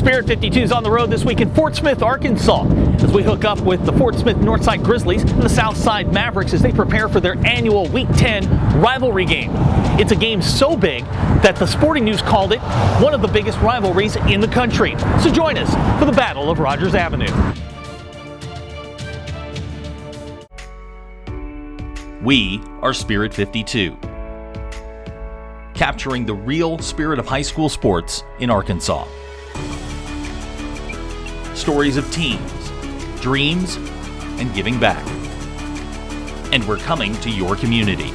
Spirit 52 is on the road this week in Fort Smith, Arkansas, as we hook up with the Fort Smith Northside Grizzlies and the Southside Mavericks as they prepare for their annual Week 10 rivalry game. It's a game so big that the Sporting News called it one of the biggest rivalries in the country. So join us for the Battle of Rogers Avenue. We are Spirit 52, capturing the real spirit of high school sports in Arkansas. Stories of teams, dreams, and giving back. And we're coming to your community.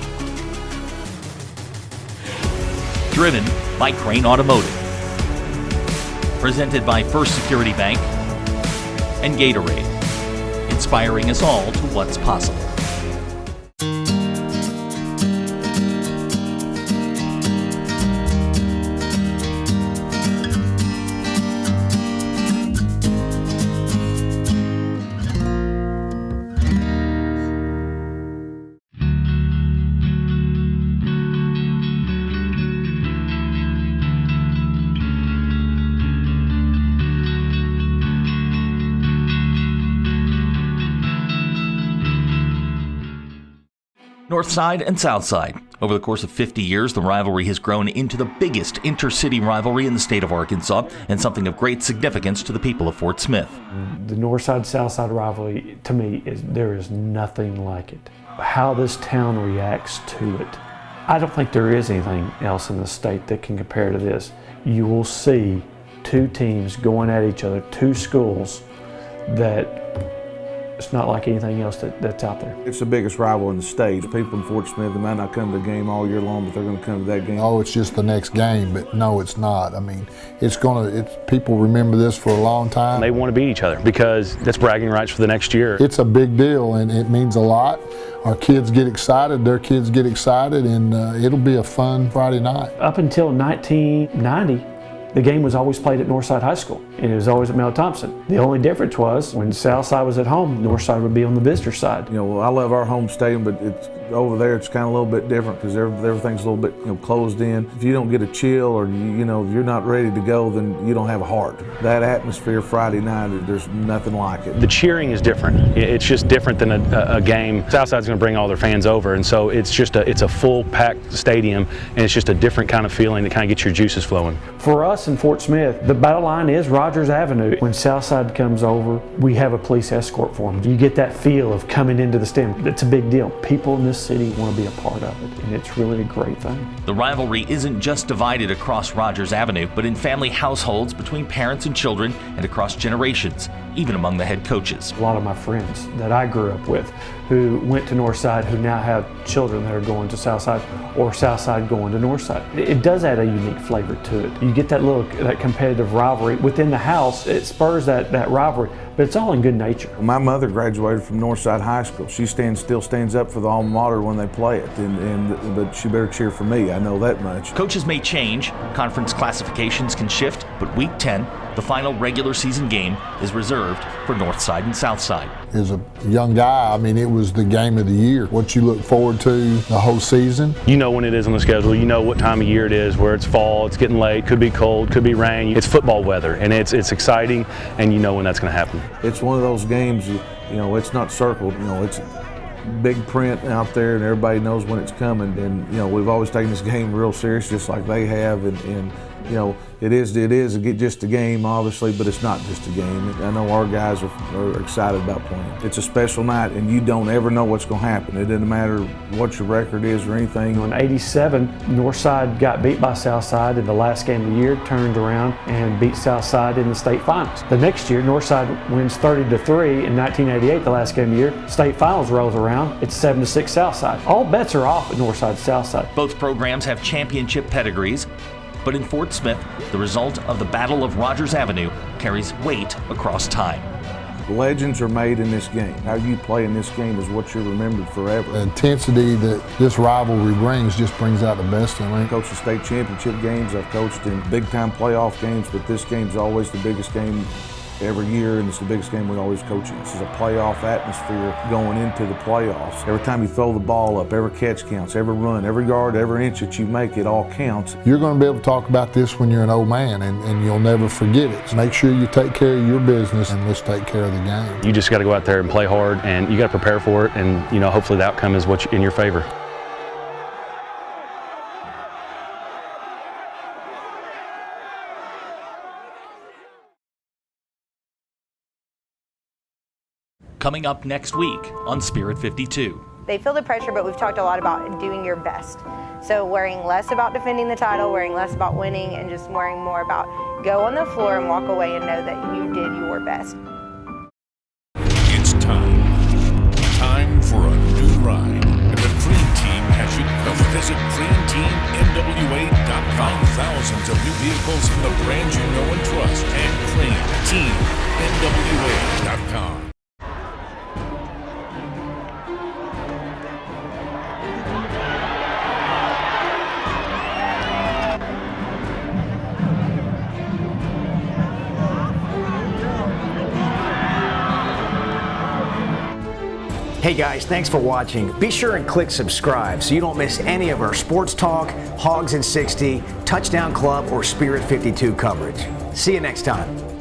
Driven by Crane Automotive. Presented by First Security Bank and Gatorade, inspiring us all to what's possible. Northside and Southside. Over the course of 50 years, the rivalry has grown into the biggest intercity rivalry in the state of Arkansas and something of great significance to the people of Fort Smith. The Northside-Southside rivalry, to me, there is nothing like it. How this town reacts to it. I don't think there is anything else in the state that can compare to this. You will see two teams going at each other, two schools that it's not like anything else that's out there. It's the biggest rival in the state. People in Fort Smith, they might not come to the game all year long, but they're going to come to that game. Oh, it's just the next game, but no, it's not. I mean, people remember this for a long time. They want to beat each other because that's bragging rights for the next year. It's a big deal, and it means a lot. Our kids get excited, their kids get excited, and it'll be a fun Friday night. Up until 1990, the game was always played at Northside High School, and it was always at Mel Thompson. The only difference was when Southside was at home, Northside would be on the visitor side. You know, I love our home stadium, but it's over there. It's kind of a little bit different because everything's a little bit closed in. If you don't get a chill or if you're not ready to go, then you don't have a heart. That atmosphere Friday night, there's nothing like it. The cheering is different. It's just different than a game. Southside's going to bring all their fans over, and so it's a full packed stadium, and it's just a different kind of feeling that kind of gets your juices flowing. For us in Fort Smith, the battle line is Rogers Avenue. When Southside comes over, we have a police escort for them. You get that feel of coming into the stadium. It's a big deal. People in this city want to be a part of it, and it's really a great thing. The rivalry isn't just divided across Rogers Avenue, but in family households between parents and children and across generations, even among the head coaches. A lot of my friends that I grew up with who went to Northside who now have children that are going to Southside or Southside going to Northside. It does add a unique flavor to it. You get that competitive rivalry within the house. It spurs that rivalry, but it's all in good nature. My mother graduated from Northside High School. She still stands up for the alma mater when they play it, but she better cheer for me. I know that much. Coaches may change, conference classifications can shift, but Week 10, the final regular season game, is reserved for Northside and Southside. As a young guy, I mean, it was the game of the year. What you look forward to the whole season. You know when it is on the schedule. You know what time of year it is, where it's fall, it's getting late, could be cold, could be rain. It's football weather, and it's exciting, and you know when that's going to happen. It's one of those games, it's not circled. It's big print out there, and everybody knows when it's coming. And we've always taken this game real serious, just like they have. And it is just a game, obviously, but it's not just a game. I know our guys are excited about playing. It's a special night, and you don't ever know what's going to happen. It doesn't matter what your record is or anything. In '87, Northside got beat by Southside in the last game of the year, turned around and beat Southside in the state finals. The next year, Northside wins 30-3. In 1988, the last game of the year, state finals rolls around. It's 7-6 Southside. All bets are off at Northside Southside. Both programs have championship pedigrees, but in Fort Smith, the result of the Battle of Rogers Avenue carries weight across time. Legends are made in this game. How you play in this game is what you're remembered forever. The intensity that this rivalry brings just brings out the best in me. I've coached the state championship games, I've coached in big-time playoff games, but this game's always the biggest game every year, and it's the biggest game we always coach in. This is a playoff atmosphere going into the playoffs. Every time you throw the ball up, every catch counts, every run, every yard, every inch that you make, it all counts. You're going to be able to talk about this when you're an old man, and you'll never forget it. So make sure you take care of your business, and let's take care of the game. You just got to go out there and play hard, and you got to prepare for it, and hopefully the outcome is in your favor. Coming up next week on Spirit 52. They feel the pressure, but we've talked a lot about doing your best. So worrying less about defending the title, worrying less about winning, and just worrying more about go on the floor and walk away and know that you did your best. It's time for a new ride, and the Cream Team has you covered. Visit CreamTeamNWA.com. Thousands of new vehicles from the brands you know and trust, and CreamTeamNWA.com. Hey guys, thanks for watching. Be sure and click subscribe so you don't miss any of our Sports Talk, Hogs in 60, Touchdown Club, or Spirit 52 coverage. See you next time.